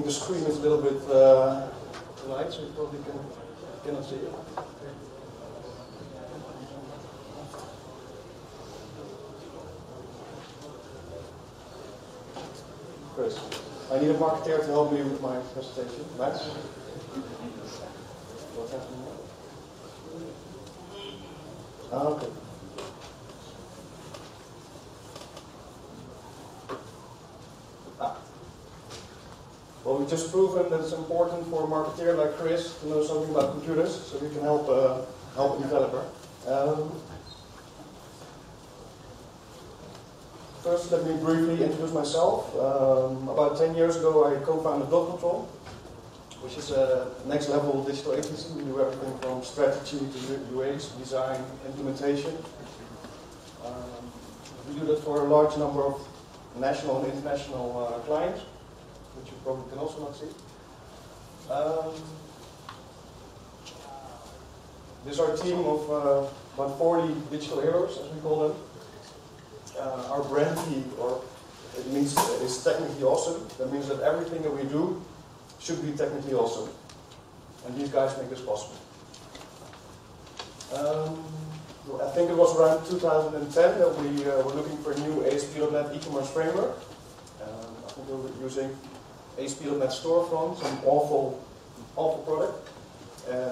think the screen is a little bit light, so you probably cannot see it. Chris, I need a marketeer to help me with my presentation. Max? What's happening now? Okay. Well, we've just proven that it's important for a marketeer like Chris to know something about computers, so we can help a developer. First, let me briefly introduce myself. About 10 years ago, I co-founded .Control, which is a next-level digital agency. We do everything from strategy to UX, design, implementation. We do that for a large number of national and international clients, which you probably can also not see. This is our team of about 40 digital heroes, as we call them. Our brand key, or it means is technically awesome. That means that everything that we do should be technically awesome. And these guys make this possible. I think it was around 2010 that we were looking for a new ASP.NET e-commerce framework. I think we were using ASP.NET Storefront, some awful product.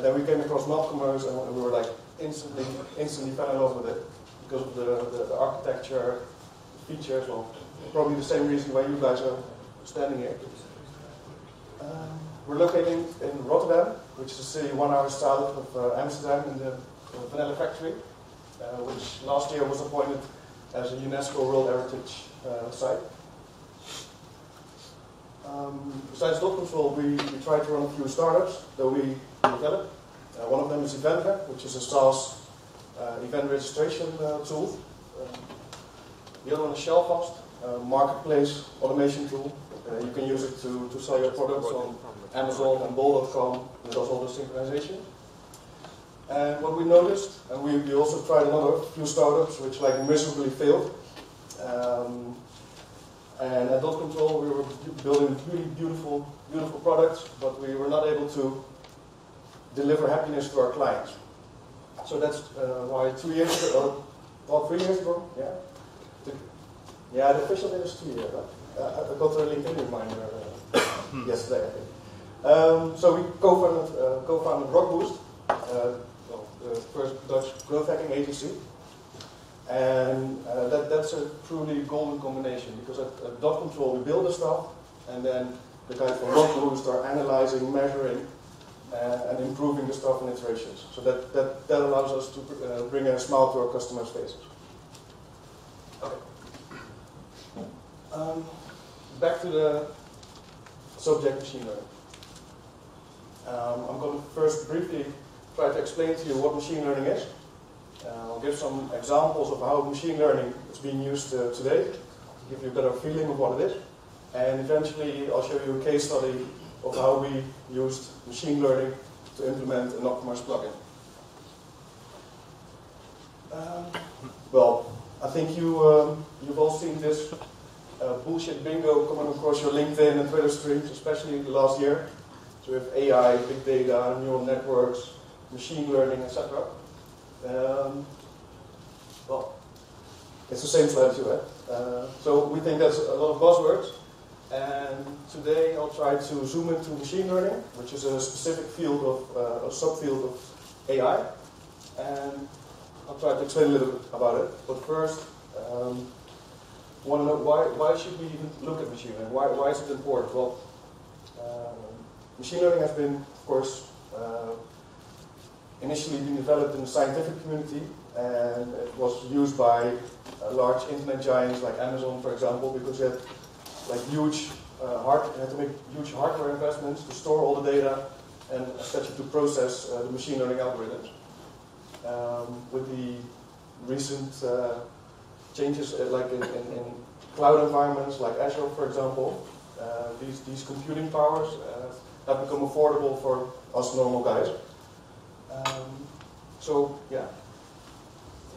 Then we came across nopCommerce and we were like instantly fell in love with it because of the architecture, the features. Well, probably the same reason why you guys are standing here. We're located in Rotterdam, which is a city 1 hour south of Amsterdam, in the vanilla factory, which last year was appointed as a UNESCO World Heritage site. Besides .Control, we try to run a few startups that we develop. One of them is Eventer, which is a SaaS event registration tool. The other one is Shellfast, a marketplace automation tool. You can use it to sell your products on Amazon and Bol.com. It does all the synchronization. And what we noticed, and we also tried a few startups which like miserably failed. And at .Control we were building really beautiful products, but we were not able to deliver happiness to our clients. So that's why 2 years ago, or 3 years ago, the official date is 2 years, right? I got a LinkedIn reminder yesterday, I think. So we co-founded Rockboost, the first Dutch growth hacking agency. And that's a truly golden combination, because at .Control we build the stuff, and then the guys from Rockboost are analyzing, measuring, and improving the stuff in iterations. So that allows us to bring a smile to our customers' faces. Okay. Back to the subject, machine learning. I'm going to first briefly try to explain to you what machine learning is. I'll give some examples of how machine learning is being used today, to give you a better feeling of what it is. And eventually I'll show you a case study of how we used machine learning to implement a nopCommerce plugin. Well, I think you've all seen this bullshit bingo coming across your LinkedIn and Twitter streams, especially in the last year. So we have AI, big data, neural networks, machine learning, etc. Well, it's the same slide too, right? So we think that's a lot of buzzwords. And today I'll try to zoom into machine learning, which is a specific field of, a subfield of AI. And I'll try to explain a little bit about it. But first, want to know why should we even look at machine learning? Why is it important? Well, machine learning has been, of course, initially been developed in the scientific community, and it was used by large internet giants like Amazon, for example, because they had like had to make huge hardware investments to store all the data and especially to process the machine learning algorithms. With the recent changes, like in cloud environments like Azure, for example, these computing powers have become affordable for us normal guys. So yeah,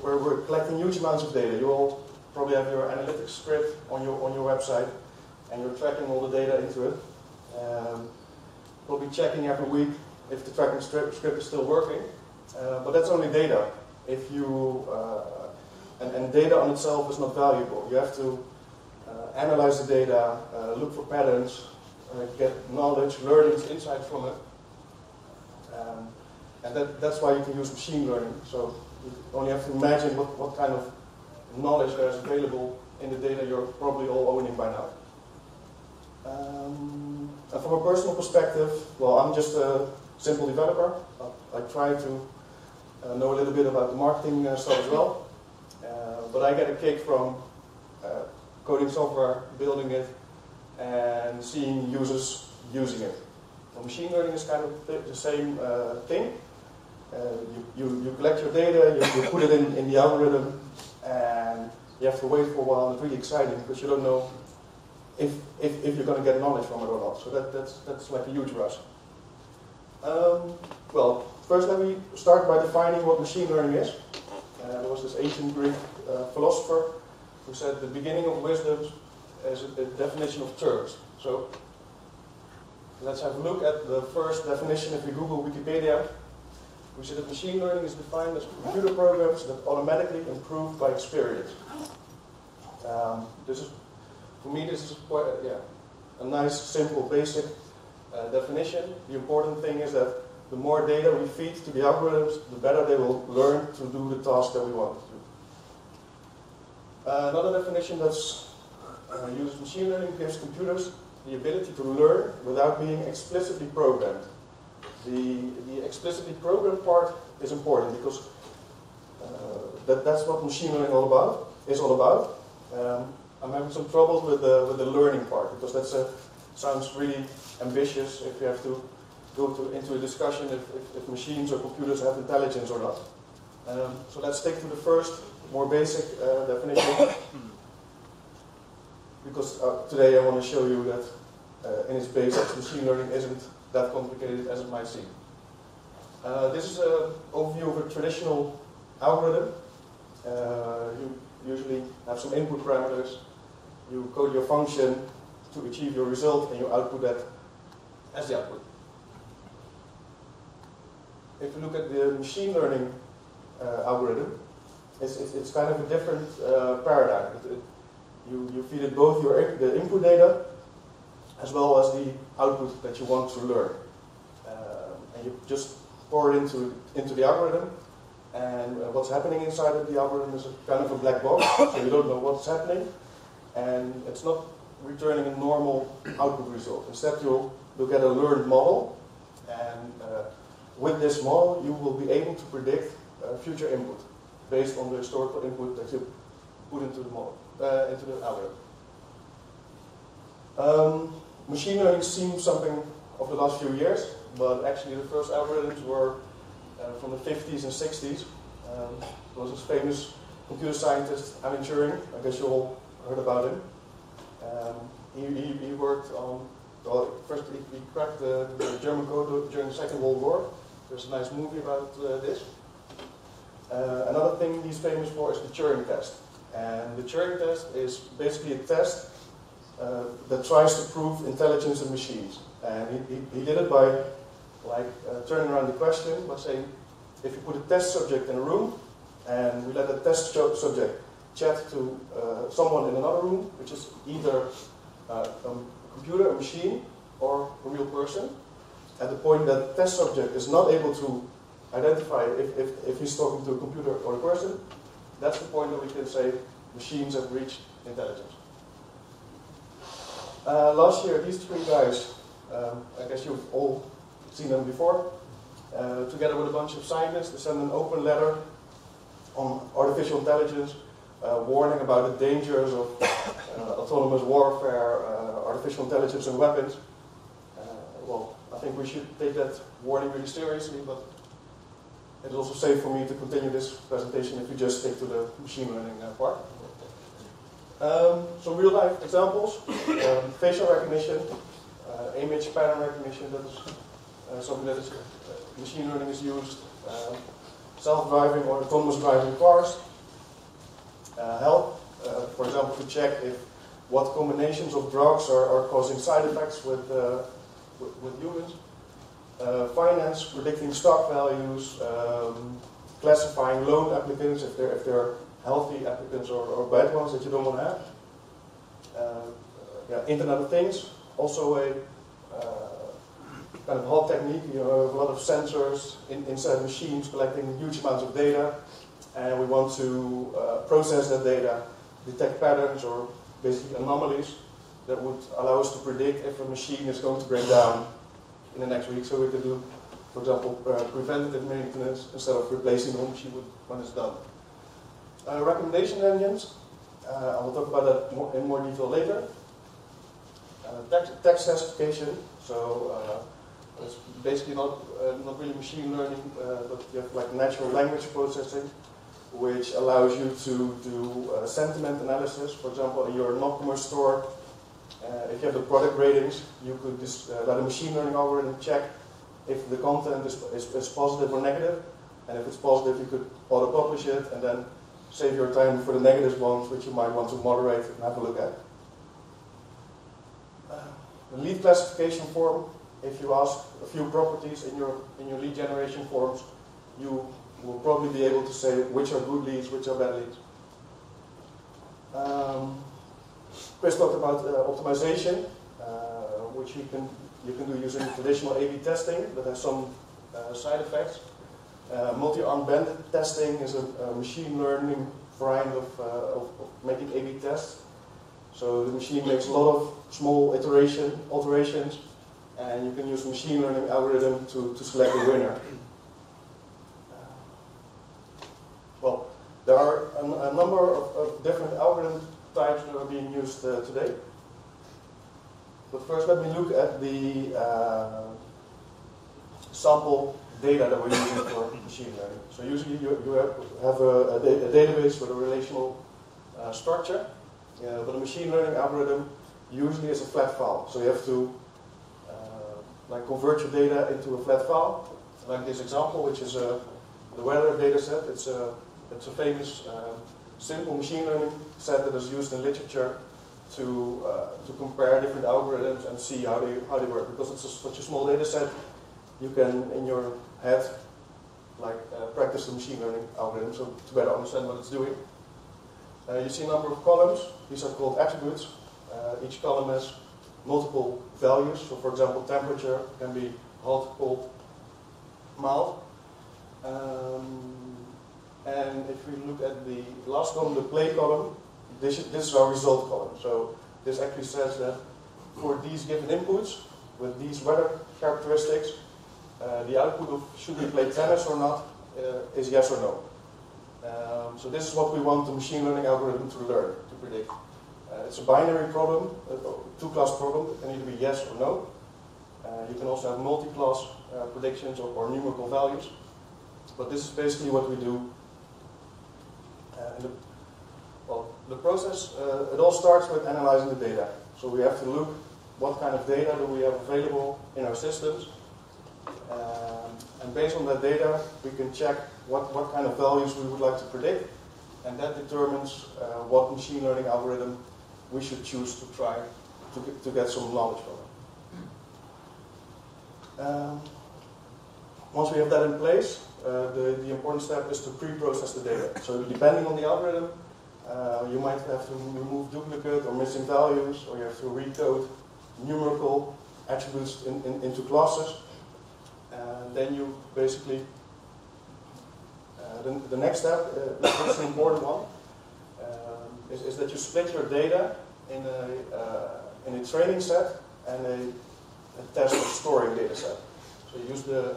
we're collecting huge amounts of data. You all probably have your analytics script on your website, and you're tracking all the data into it. Probably checking every week if the tracking script is still working. But that's only data. If you and data on itself is not valuable. You have to analyze the data, look for patterns, get knowledge, learnings, insights from it. And that's why you can use machine learning. So you only have to imagine what kind of knowledge there is available in the data you're probably all owning by now. And from a personal perspective, well, I'm just a simple developer. I try to know a little bit about the marketing stuff as well. But I get a kick from coding software, building it, and seeing users using it. Well, machine learning is kind of the same thing. You collect your data, you put it in the algorithm, and you have to wait for a while. And it's really exciting because you don't know if you're going to get knowledge from it or not. So that's like a huge rush. Well, first let me start by defining what machine learning is. There was this ancient Greek philosopher who said the beginning of wisdom is a definition of terms. So let's have a look at the first definition. If you Google Wikipedia, we see that machine learning is defined as computer programs that automatically improve by experience. For me, this is quite a nice, simple, basic definition. The important thing is that the more data we feed to the algorithms, the better they will learn to do the task that we want to do. Another definition that's uses machine learning gives computers the ability to learn without being explicitly programmed. The explicitly programmed part is important because that's what machine learning is all about. I'm having some troubles with the learning part because that sounds really ambitious if you have to go into a discussion if machines or computers have intelligence or not. So let's stick to the first, more basic definition. Because today I want to show you that in its basics, machine learning isn't that complicated as it might seem. This is an overview of a traditional algorithm. You usually have some input parameters. You code your function to achieve your result, and you output that as the output. If you look at the machine learning algorithm, it's kind of a different paradigm. You feed it both the input data as well as the output that you want to learn. And you just pour it into the algorithm, and what's happening inside of the algorithm is kind of a black box, so you don't know what's happening, and it's not returning a normal output result. Instead, you'll get a learned model, and with this model, you will be able to predict future input based on the historical input that you put into the model, into the algorithm. Machine learning seems something of the last few years, but actually the first algorithms were from the 50s and 60s. There was this famous computer scientist, Alan Turing. I guess you all heard about him. He worked on, well, first he cracked the German code during the Second World War. There's a nice movie about this. Another thing he's famous for is the Turing test. And the Turing test is basically a test that tries to prove intelligence in machines. And he did it by turning around the question by saying, if you put a test subject in a room, and we let the test subject chat to someone in another room, which is either a computer, a machine, or a real person, at the point that the test subject is not able to identify if he's talking to a computer or a person, that's the point that we can say machines have reached intelligence. Last year, these three guys, I guess you've all seen them before, together with a bunch of scientists, they sent an open letter on artificial intelligence, warning about the dangers of autonomous warfare, artificial intelligence and weapons. Well, I think we should take that warning really seriously, but it's also safe for me to continue this presentation if we just stick to the machine learning part. Some real-life examples, facial recognition, image pattern recognition, that is something that is machine learning is used, self-driving or autonomous driving cars, health, for example, to check what combinations of drugs are causing side effects with with humans. Finance, predicting stock values, classifying loan applicants if they're healthy applicants or bad ones that you don't want to have. Yeah, Internet of Things, also a kind of hot technique. You know, a lot of sensors inside machines collecting huge amounts of data, and we want to process that data, detect patterns or basically anomalies that would allow us to predict if a machine is going to break down in the next week. So we can do, for example, preventative maintenance instead of replacing the machine when it's done. Recommendation engines, I will talk about that in more detail later. Text classification, so it's basically not really machine learning, but you have like natural language processing, which allows you to do sentiment analysis. For example, in your nopCommerce store, if you have the product ratings, you could let a machine learning algorithm check if the content is positive or negative, and if it's positive, you could auto-publish it and then save your time for the negative ones, which you might want to moderate and have a look at. The lead classification form, if you ask a few properties in your lead generation forms, you will probably be able to say which are good leads, which are bad leads. Chris talked about optimization, which you can do using traditional A/B testing that has some side effects. Multi-arm bandit testing is a machine learning variant of making A/B tests. So the machine makes a lot of small alterations, and you can use machine learning algorithm to select a winner. Well, there are a number of different algorithm types that are being used today. But first, let me look at the sample data that we're using for machine learning. So usually you have a database with a relational structure, but a machine learning algorithm usually is a flat file. So you have to like convert your data into a flat file, like this example, which is the weather data set. It's a famous simple machine learning set that is used in literature to compare different algorithms and see how they work. Because it's such a small data set, you can in your head like practice the machine learning algorithm so to better understand what it's doing. You see a number of columns. These are called attributes. Each column has multiple values. So for example, temperature can be hot, cold, mild. And if we look at the last column, the play column, this is our result column. So this actually says that for these given inputs, with these weather characteristics, the output of should we play tennis or not is yes or no. So this is what we want the machine learning algorithm to learn, to predict. It's a binary problem, a two-class problem. It can either be yes or no. You can also have multi-class predictions or numerical values. But this is basically what we do. The process, it all starts with analyzing the data. So we have to look what kind of data do we have available in our systems. And based on that data, we can check what kind of values we would like to predict. And that determines what machine learning algorithm we should choose to try to get some knowledge from it. Once we have that in place, the important step is to pre-process the data. So depending on the algorithm, you might have to remove duplicate or missing values, or you have to recode numerical attributes into classes. And then you basically, the next step, this is an important one, is that you split your data in a training set and a test or storing data set. So you use the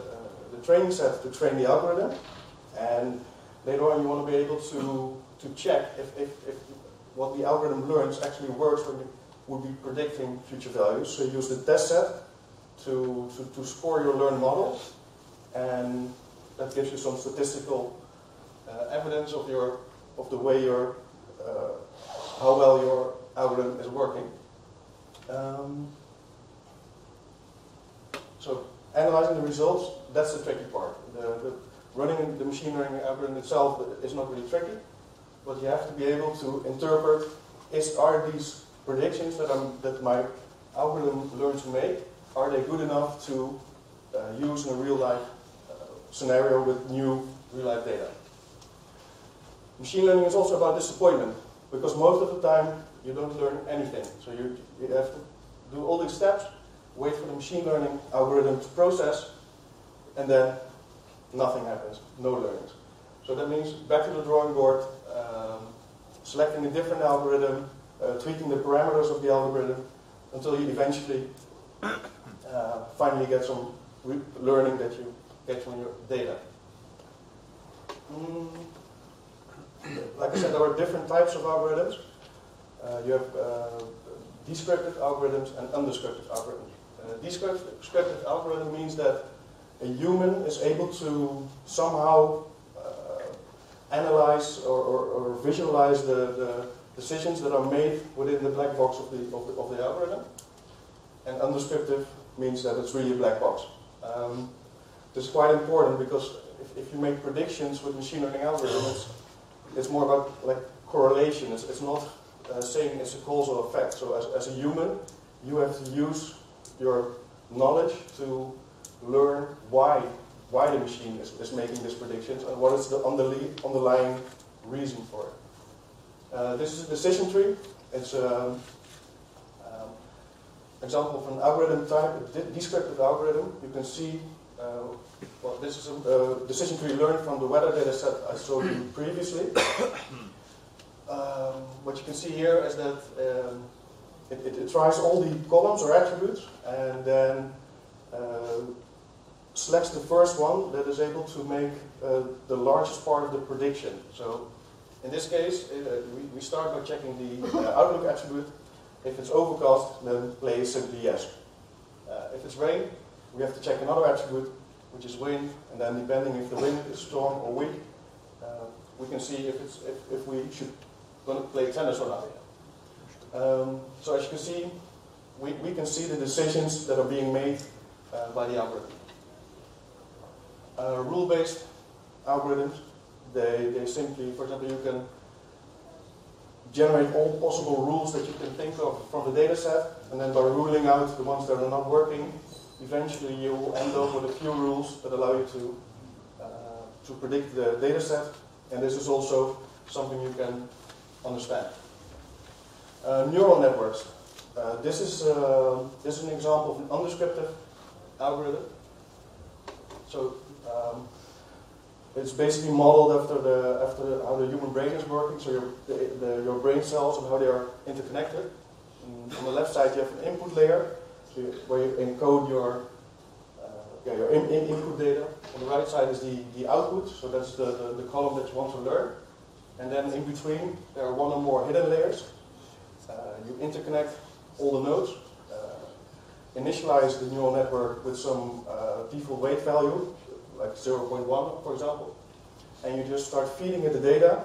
training set to train the algorithm, and later on you want to be able to check if what the algorithm learns actually works when you would be predicting future values. So you use the test set to score your learned model, and that gives you some statistical evidence of the way how well your algorithm is working. So analyzing the results, that's the tricky part. Running the machine learning algorithm itself is not really tricky, but you have to be able to interpret, are these predictions that my algorithm learned to make, are they good enough to use in a real-life scenario with new real-life data? Machine learning is also about disappointment, because most of the time you don't learn anything. So you have to do all these steps, wait for the machine learning algorithm to process, and then nothing happens, no learnings. So that means back to the drawing board, selecting a different algorithm, tweaking the parameters of the algorithm, until you eventually finally get some learning that you get from your data. Like I said, there are different types of algorithms. You have descriptive algorithms and undescriptive algorithms. Descriptive algorithm means that a human is able to somehow analyze or visualize the decisions that are made within the black box of the algorithm. And undescriptive means that it's really a black box. This is quite important because if you make predictions with machine learning algorithms, it's more about like correlation. It's not saying it's a causal effect. So as a human, you have to use your knowledge to learn why the machine is making these predictions and what is the underlying reason for it. This is a decision tree. It's an example of an algorithm type, a descriptive algorithm. You can see, well, this is a decision tree learned from the weather data set I showed you previously. What you can see here is that it tries all the columns or attributes and then selects the first one that is able to make the largest part of the prediction. So in this case, we start by checking the outlook attribute. If it's overcast, then play is simply yes. If it's rain, we have to check another attribute, which is wind, and then depending if the wind is strong or weak, we can see if we should going to play tennis or not. So as you can see, we can see the decisions that are being made by the algorithm. Rule-based algorithms, they simply, for example, you can generate all possible rules that you can think of from the data set, and then by ruling out the ones that are not working, eventually you will end up with a few rules that allow you to predict the data set, and this is also something you can understand. Neural networks. This is an example of an undescriptive algorithm. So it's basically modeled after how the human brain is working. So your brain cells and how they are interconnected. On the left side you have an input layer, where you encode your input data. On the right side is the output. So that's the column that you want to learn. And then in between, there are one or more hidden layers. You interconnect all the nodes, initialize the neural network with some default weight value, like 0.1, for example, and you just start feeding it the data,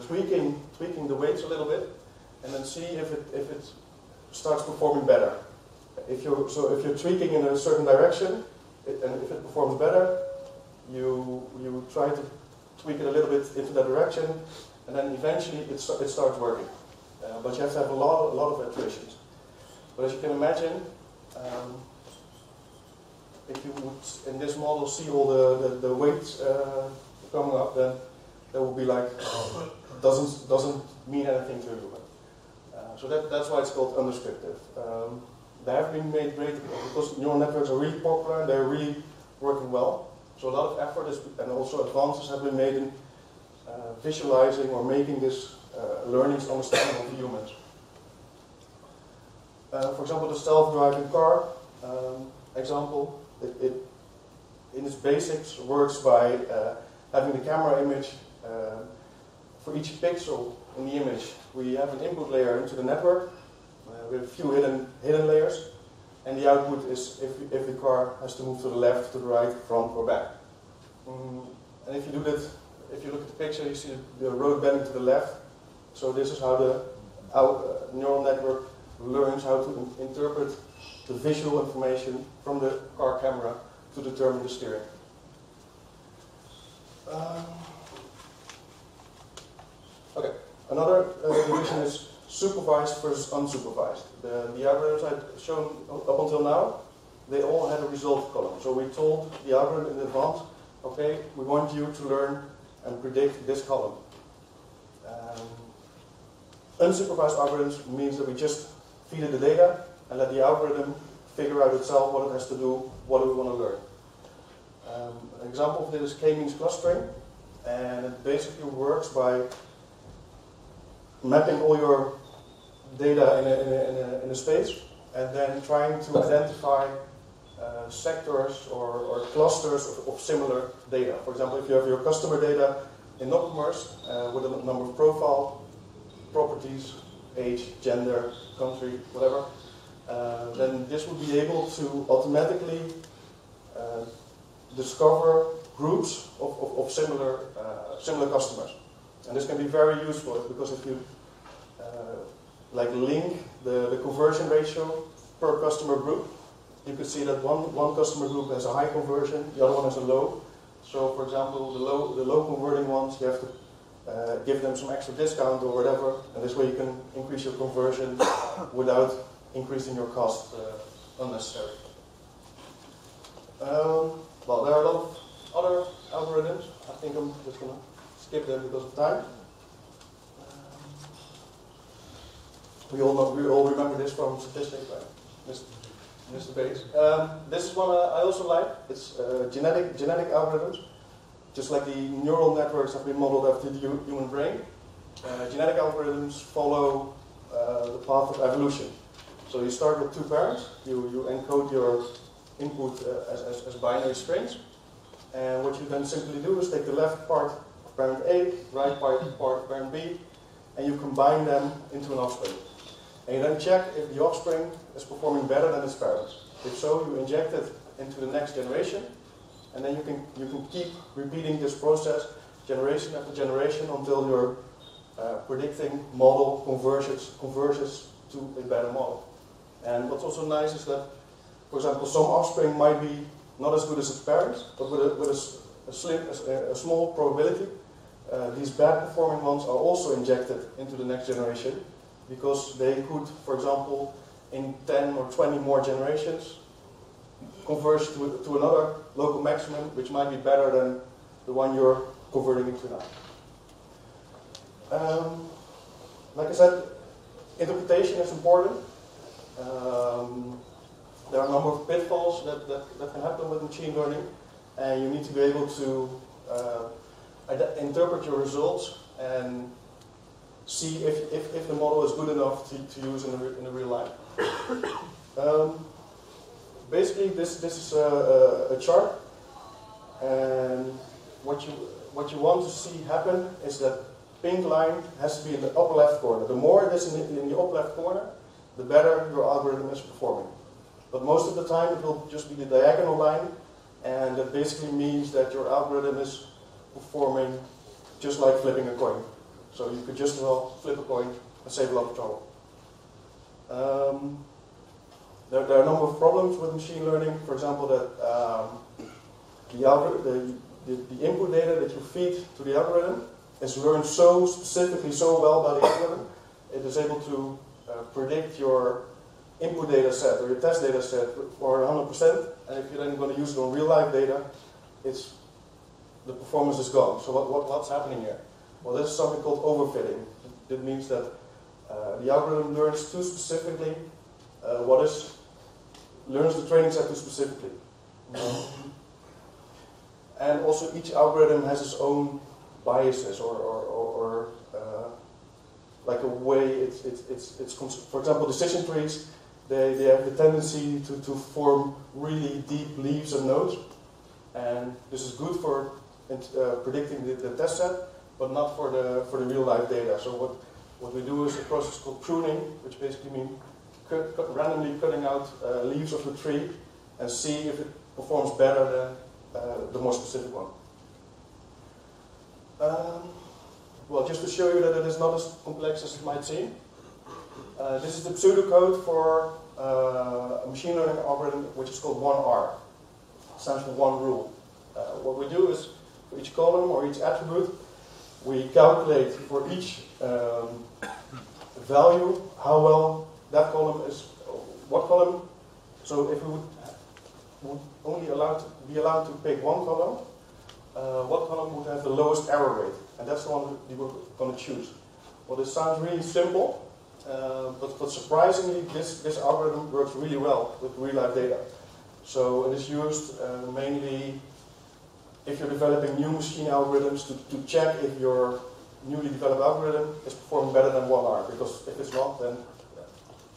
tweaking the weights a little bit, and then see if it starts performing better. If you're tweaking in a certain direction, and if it performs better, you try to tweak it a little bit into that direction, and then eventually it starts working. But you have to have a lot of iterations. But as you can imagine, if you would in this model see all the weights coming up, then that would be like doesn't mean anything to you. So that's why it's called undescriptive. They have been made great because neural networks are really popular. They're really working well. So a lot of effort and also advances have been made in visualizing or making this learnings understandable to humans. For example, the self-driving car example, it in its basics works by having the camera image. For each pixel in the image, we have an input layer into the network with a few hidden layers, and the output is if the car has to move to the left, to the right, front, or back. And if you do that, if you look at the picture, you see the road bending to the left. So this is how the neural network learns how to interpret the visual information from the car camera to determine the steering. Okay, another division is supervised versus unsupervised. The algorithms I've shown up until now, they all had a result column. So we told the algorithm in advance, okay, we want you to learn and predict this column. Unsupervised algorithms means that we just feed it the data and let the algorithm figure out itself what it has to do, what do we want to learn. An example of this is k-means clustering, and it basically works by mapping all your data in a space and then trying to identify sectors or clusters of similar data. For example, if you have your customer data in nopCommerce with a number of profile, properties, age, gender, country, whatever, then this will be able to automatically discover groups of similar customers. And this can be very useful because if you like link the conversion ratio per customer group, you can see that one customer group has a high conversion, the other one has a low. So, for example, the low converting ones, you have to give them some extra discount or whatever, and this way you can increase your conversion without increasing your cost unnecessarily. Well, there are a lot of other algorithms. I think I'm just going to skip them because of time. We all remember this from statistics, right? Mr. Bayes. This is one I also like. It's genetic algorithms. Just like the neural networks have been modeled after the human brain, genetic algorithms follow the path of evolution. So you start with two parents, you encode your input as binary strings, and what you then simply do is take the left part of parent A, right part of parent B, and you combine them into an offspring. And you then check if the offspring is performing better than its parents. If so, you inject it into the next generation, and then you can keep repeating this process generation after generation until your predicting model converges to a better model. And what's also nice is that, for example, some offspring might be not as good as its parents, but with a small probability, these bad performing ones are also injected into the next generation, because they could, for example, in 10 or 20 more generations, converge to another local maximum, which might be better than the one you're converting into now. Like I said, interpretation is important. There are a number of pitfalls that can happen with machine learning, and you need to be able to interpret your results and see if the model is good enough to use in the real life. Basically, this is a chart, and what you want to see happen is that pink line has to be in the upper left corner. The more it is in the upper left corner, the better your algorithm is performing. But most of the time, it will just be the diagonal line, and that basically means that your algorithm is performing just like flipping a coin. So you could just as well flip a coin and save a lot of trouble. There are a number of problems with machine learning. For example, that the input data that you feed to the algorithm is learned so specifically, so well by the algorithm, it is able to predict your input data set or your test data set for 100%. And if you're then going to use it on real life data, the performance is gone. So what's happening here? Well, this is something called overfitting. It means that the algorithm learns too specifically learns the training set too specifically. And also each algorithm has its own biases or like a way it's for example, decision trees, they have the tendency to form really deep leaves and nodes, and this is good for predicting the test set, but not for the real life data. So what we do is a process called pruning, which basically means randomly cutting out leaves of the tree and see if it performs better than the more specific one. Well, just to show you that it is not as complex as it might seem, this is the pseudocode for a machine learning algorithm which is called 1R. It stands for one rule. What we do is, for each column or each attribute, we calculate for each value how well that column is, what column. So if we would would only be allowed to pick one column, what column would have the lowest error rate? And that's the one we were going to choose. Well, this sounds really simple, but surprisingly, this algorithm works really well with real-life data. So it is used mainly if you're developing new machine algorithms to check if your newly developed algorithm is performing better than 1R. Because if it's not, then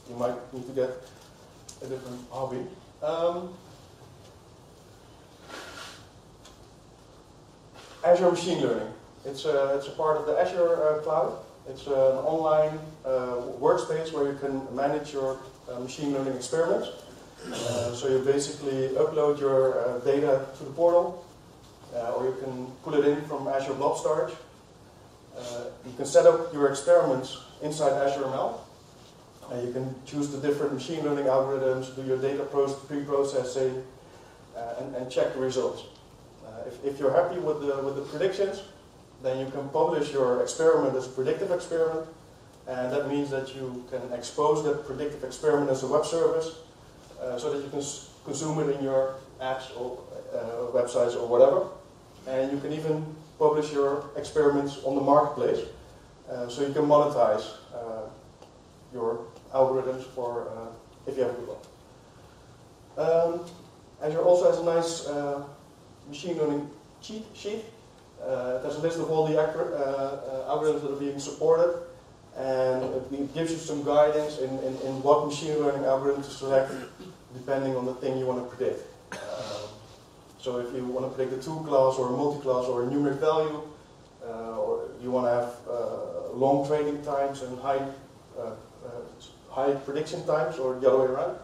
you might need to get a different hobby. Azure Machine Learning. It's a part of the Azure cloud. It's an online workspace where you can manage your machine learning experiments. So you basically upload your data to the portal, or you can pull it in from Azure Blob Storage. You can set up your experiments inside Azure ML. You can choose the different machine learning algorithms, do your data pre-processing, and check the results. If you're happy with the predictions, then you can publish your experiment as a predictive experiment, and that means that you can expose that predictive experiment as a web service, so that you can consume it in your apps or websites or whatever. And you can even publish your experiments on the marketplace, so you can monetize your algorithms for if you have a good one. Azure also has a nice machine learning cheat sheet. There's a list of all the algorithms that are being supported, and it gives you some guidance in what machine learning algorithm to select depending on the thing you want to predict. So if you want to predict a two-class or a multi-class or a numeric value, or you want to have long training times and high prediction times, or the other way around.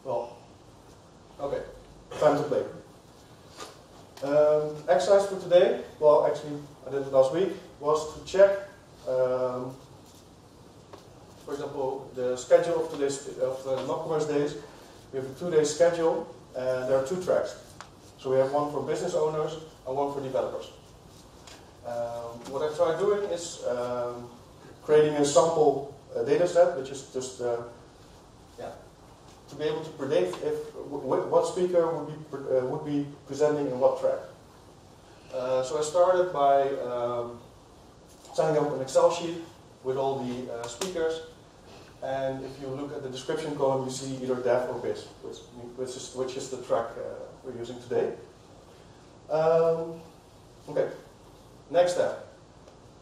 Well, okay, time to play. Exercise for today, well actually I did it last week, was to check, for example, the schedule of today's nopCommerce days. We have a 2-day schedule, and there are 2 tracks. So we have one for business owners and one for developers. What I tried doing is creating a sample data set, which is just to be able to predict what speaker would be presenting in what track. So I started by setting up an Excel sheet with all the speakers, and if you look at the description column, you see either dev or biz, which is the track we're using today. Okay, next step.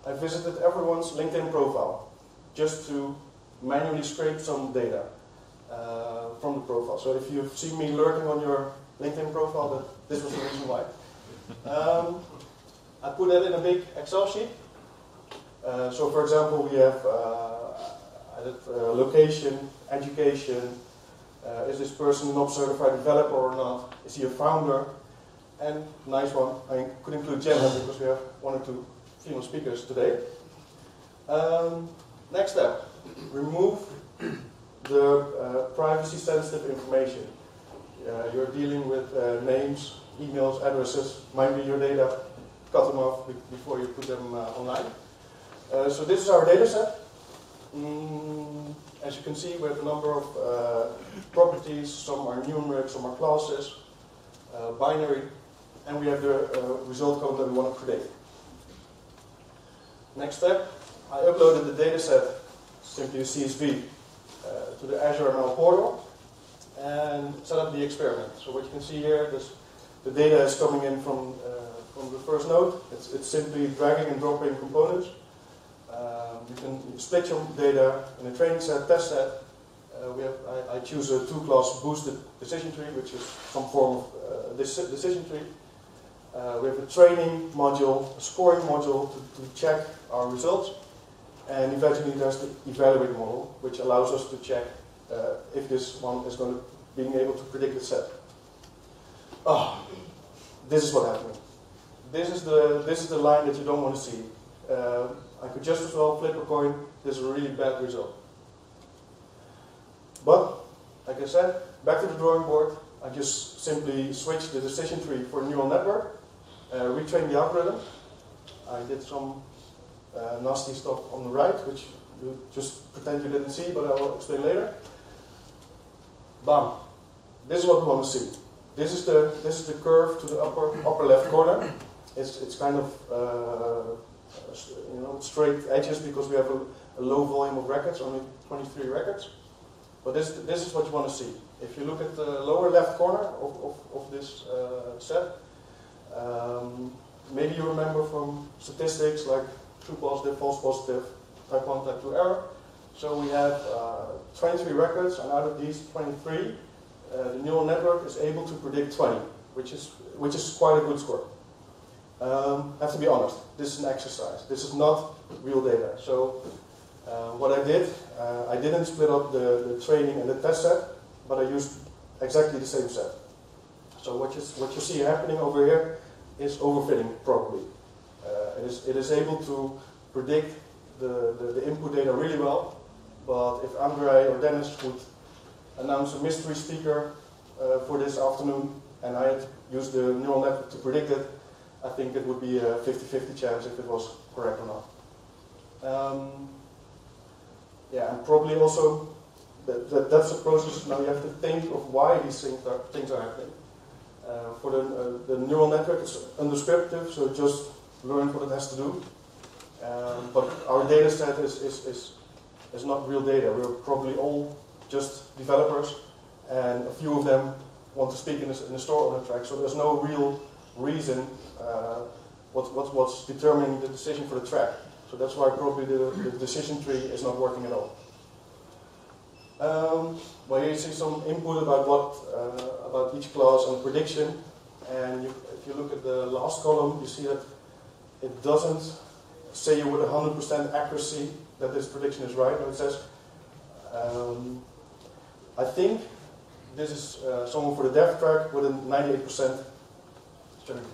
I visited everyone's LinkedIn profile just to manually scrape some data from the profile. So if you've seen me lurking on your LinkedIn profile, this was the reason why. I put that in a big Excel sheet. So for example, we have location, education, is this person not certified developer or not, is he a founder, and nice one, I could include gender because we have 1 or 2 female speakers today. Next step, remove the privacy sensitive information. You're dealing with names, emails, addresses, might be your data, cut them off before you put them online. So this is our data set. As you can see, we have a number of properties. Some are numeric, some are classes, binary, and we have the result column that we want to predict. Next step, I uploaded the data set, simply a CSV, to the Azure ML portal and set up the experiment. So what you can see here, the data is coming in from the first node. It's simply dragging and dropping components. You can split your data in a training set, test set. I choose a 2-class boosted decision tree, which is some form of decision tree. We have a training module, a scoring module to check our results. And eventually there's the evaluate model, which allows us to check if this one is going to being able to predict the set. This is what happened. This is the line that you don't want to see. I could just as well flip a coin. This is a really bad result. But, like I said, back to the drawing board. I just simply switched the decision tree for a neural network, retrained the algorithm. I did some nasty stuff on the right, which you just pretend you didn't see, but I will explain later. Bam. This is what we want to see. This is the curve to the upper left corner. It's kind of straight edges because we have a low volume of records, only 23 records. But this is what you want to see. If you look at the lower left corner of this set, maybe you remember from statistics like true positive, false positive, type 1, type 2 error. So we have 23 records, and out of these 23, the neural network is able to predict 20, which is quite a good score. I have to be honest, this is an exercise. This is not real data. So what I did, I didn't split up the training and the test set, but I used exactly the same set. So what you see happening over here is overfitting properly. It is able to predict the input data really well, but if Andre or Dennis would announce a mystery speaker for this afternoon and I had used the neural network to predict it, I think it would be a 50-50 chance if it was correct or not. Yeah, and probably also that's the process. Now you have to think of why these things are happening. For the neural network, it's undescriptive, so it just learns what it has to do. But our data set is not real data. We're probably all just developers, and a few of them want to speak in the store on the track. So there's no real reason what's determining the decision for the track. So that's why probably the decision tree is not working at all. Well, here you see some input about each class and prediction. And if you look at the last column, you see that it doesn't say you with 100% accuracy that this prediction is right. No, it says, I think this is someone for the dev track with a 98% certainty.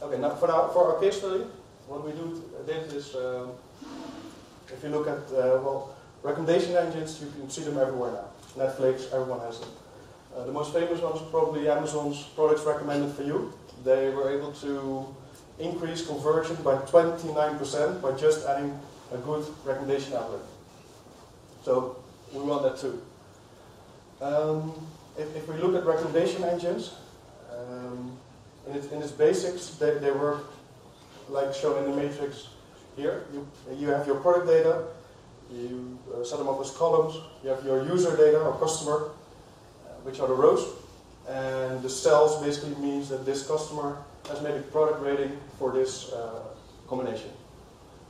Okay, now for our case study, what we did is, if you look at, recommendation engines, you can see them everywhere now. Netflix, everyone has them. The most famous one is probably Amazon's products recommended for you. They were able to increase conversion by 29% by just adding a good recommendation algorithm. So we want that too. If we look at recommendation engines, in its basics, they work like shown in the matrix here. You have your product data, you set them up as columns, you have your user data or customer, which are the rows, and the cells basically means that this customer has made a product rating for this combination.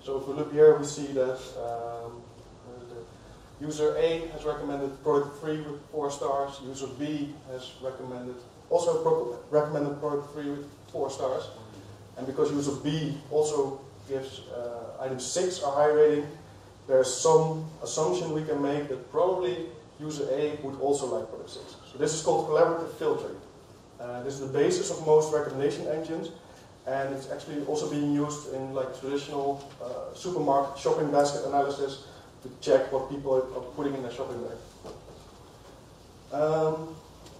So if we look here, we see that user A has recommended product 3 with 4 stars, user B has also recommended product 3 with 4 stars, and because user B also gives item 6 a high rating, there's some assumption we can make that probably user A would also like product 6. So this is called collaborative filtering. This is the basis of most recommendation engines, and it's actually also being used in like traditional supermarket shopping basket analysis to check what people are putting in their shopping bag.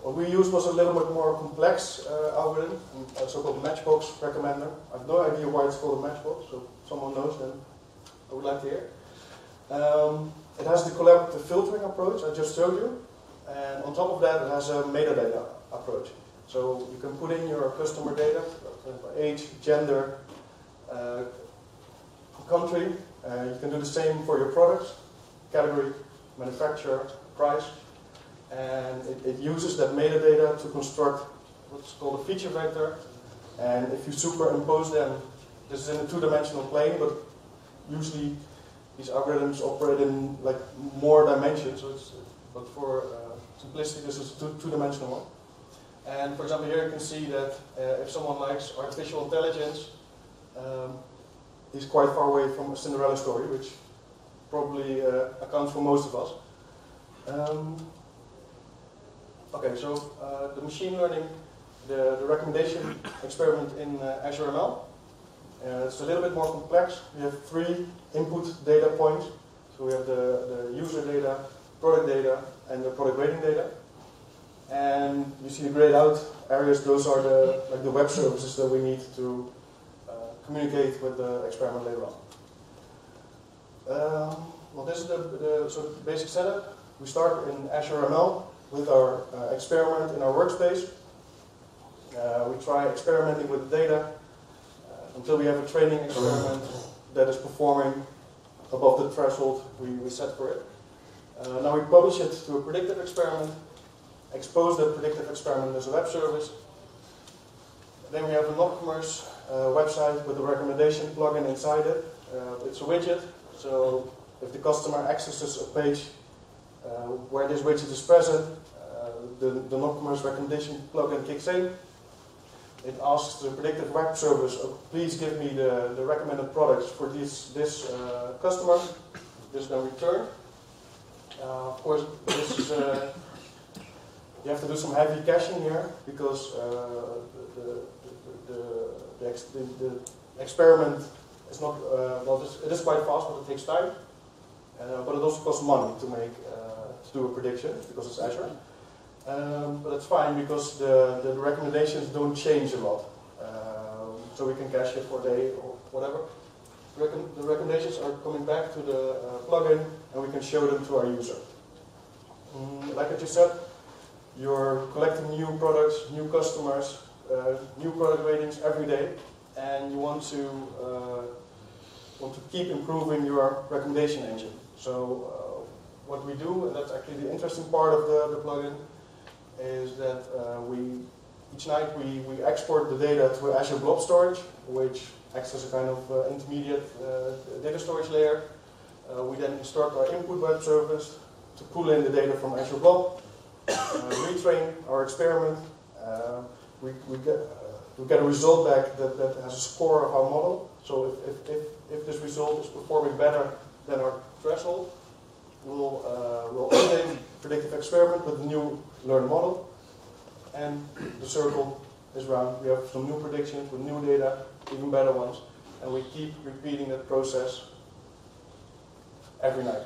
What we used was a little bit more complex algorithm, a so-called matchbox recommender. I have no idea why it's called a matchbox, so if someone knows, then I would like to hear. It has the collaborative filtering approach I just showed you, and on top of that it has a metadata approach. So you can put in your customer data, age, gender, country. You can do the same for your products, category, manufacturer, price, and it uses that metadata to construct what's called a feature vector. And if you superimpose them, this is in a two-dimensional plane, but usually these algorithms operate in like more dimensions. So but for simplicity, this is a two-dimensional one. And for example, here you can see that if someone likes artificial intelligence, he's quite far away from a Cinderella story, which probably accounts for most of us. Okay, so the machine learning, the recommendation experiment in Azure ML. It's a little bit more complex. We have 3 input data points. So we have the user data, product data, and the product rating data. And you see the grayed out areas, those are the web services that we need to communicate with the experiment later on. Well, this is the basic setup. We start in Azure ML with our experiment in our workspace. We try experimenting with the data until we have a training experiment that is performing above the threshold we set for it. Now we publish it to a predictive experiment, expose that predictive experiment as a web service. Then we have a nopCommerce website with a recommendation plugin inside it. It's a widget, so if the customer accesses a page where this widget is present, the nopCommerce recommendation plugin kicks in. It asks the predictive web service, please give me the recommended products for this customer. This is then returned. Of course, this is, you have to do some heavy caching here because the experiment is not, well, it is quite fast, but it takes time. But it also costs money to make to do a prediction because it's Azure. But it's fine because the recommendations don't change a lot. So we can cache it for a day or whatever. The recommendations are coming back to the plugin and we can show them to our user. Like I just said, you're collecting new products, new customers, new product ratings every day, and you want to keep improving your recommendation engine. So what we do, and that's actually the interesting part of the plugin, is that each night we export the data to Azure Blob Storage, which acts as a kind of intermediate data storage layer. We then instruct our input web service to pull in the data from Azure Blob, retrain our experiment. We get a result back that has a score of our model. So if this result is performing better than our threshold, we'll update predictive experiment with the new learned model, and the circle is round. We have some new predictions with new data, even better ones, and we keep repeating that process every night.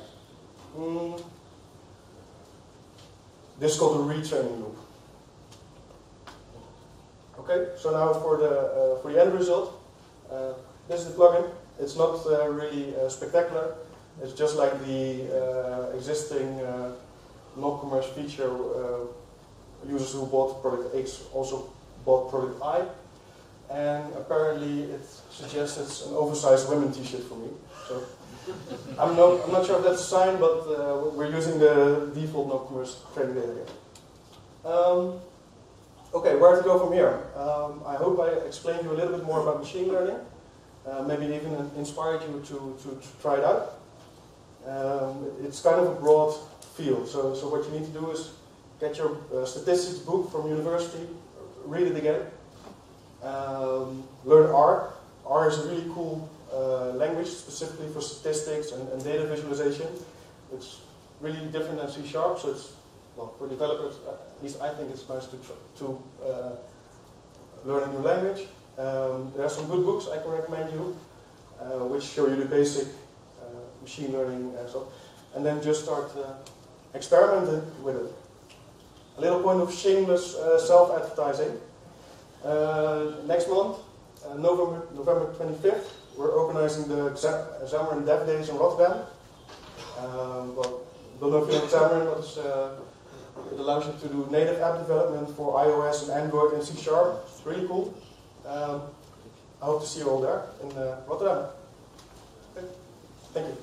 This is called the retraining loop. Okay, so now for the end result, this is the plugin. It's not really spectacular. It's just like the existing nopCommerce feature. Users who bought product X also bought product I, and apparently it suggests it's an oversized women t-shirt for me. So I'm not sure if that's a sign, but we're using the default nopCommerce training data here. Okay, where to go from here? I hope I explained you a little bit more about machine learning. Maybe even inspired you to try it out. It's kind of a broad field, so what you need to do is get your statistics book from university, read it again, learn R. R is a really cool language specifically for statistics and data visualization. It's really different than C#, so it's, well, for developers, at least I think it's nice to learn a new language. There are some good books I can recommend you, which show you the basic machine learning and stuff, and then just start experimenting with it. A little point of shameless self-advertising. Next month, November 25th, we're organizing the Xamarin Dev Days in Rotterdam. Well, don't know if you know Xamarin, but it allows you to do native app development for iOS and Android and C#. It's really cool. I hope to see you all there in Rotterdam. Okay. Thank you.